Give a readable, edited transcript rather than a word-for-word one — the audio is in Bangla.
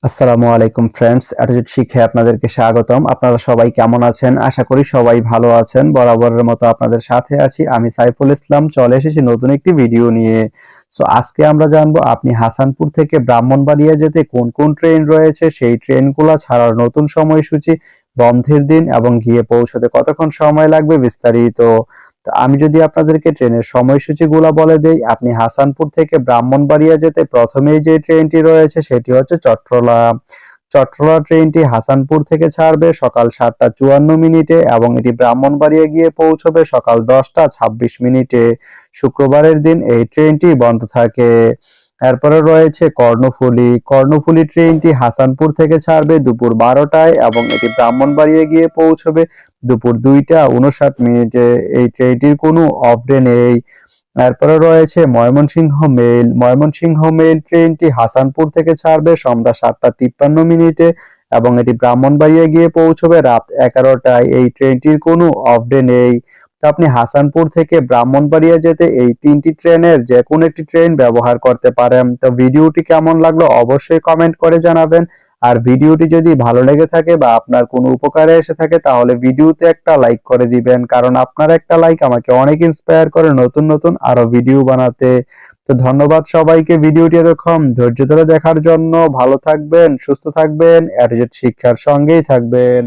আসসালামু আলাইকুম ফ্রেন্ডস, অ্যাটিটিউড শিক্ষায় আপনাদেরকে স্বাগতম। আপনারা সবাই কেমন আছেন? আশা করি সবাই ভালো আছেন। বরাবরের মতো আপনাদের সাথে আছি আমি সাইফুল ইসলাম। চলে এসেছি নতুন একটি ভিডিও নিয়ে। আজকে আমরা জানবো আপনি হাসানপুর থেকে ব্রাহ্মণবাড়িয়া যেতে কোন কোন ট্রেন রয়েছে, সেই ট্রেনগুলো ছাড়ার নতুন সময়সূচি, বন্ধের দিন এবং গিয়ে পৌঁছতে কতক্ষণ সময় লাগবে বিস্তারিত। আমি যদি আপনাদেরকে ট্রেনের সময়সূচিগুলো বলে দেই, আপনি হাসানপুর থেকে ব্রাহ্মণবাড়িয়া যেতে প্রথমেই যে ট্রেনটি রয়েছে সেটি হচ্ছে চট্টলা। চট্টলা ট্রেনটি হাসানপুর থেকে ছাড়বে সকাল 7:54 এবং এটি ব্রাহ্মণবাড়িয়া গিয়ে পৌঁছবে সকাল 10:26। শুক্রবারের দিন এই ট্রেনটি বন্ধ থাকে। এরপরে রয়েছে কর্ণফুলী। কর্ণফুলী ট্রেনটি হাসানপুর থেকে ছাড়বে দুপুর 12টায় এবং এটি ব্রাহ্মণবাড়িয়া গিয়ে পৌঁছবে দুপুর 2:59। এই ট্রেনটির কোনো অফ ডে নেই। এরপরে রয়েছে ময়মনসিংহ মেল। ময়মনসিংহ মেল ট্রেনটি হাসানপুর থেকে ছাড়বে সন্ধ্যা 7:53 এবং এটি ব্রাহ্মণবাড়িয়া গিয়ে পৌঁছবে রাত 11টায়। এই ট্রেনটির কোনো অফ ডে নেই। তো আপনি হাসানপুর থেকে ব্রাহ্মণবাড়িয়া যেতে এই তিনটি ট্রেনের যে কোনো একটি ট্রেন ব্যবহার করতে পারেন। তো ভিডিওটি কেমন লাগলো অবশ্যই কমেন্ট করে জানাবেন। আর ভিডিওটি যদি ভালো লেগে থাকে বা আপনার কোনো উপকারে এসে থাকে তাহলে ভিডিওতে একটা লাইক করে দিবেন, কারণ আপনার একটা লাইক আমাকে অনেক ইন্সপায়ার করে নতুন নতুন আরো ভিডিও বানাতে। তো ধন্যবাদ সবাইকে ভিডিওটি এতক্ষণ ধৈর্য ধরে দেখার জন্য। ভালো থাকবেন, সুস্থ থাকবেন, অ্যাটিটিউড শিক্ষার সঙ্গেই থাকবেন।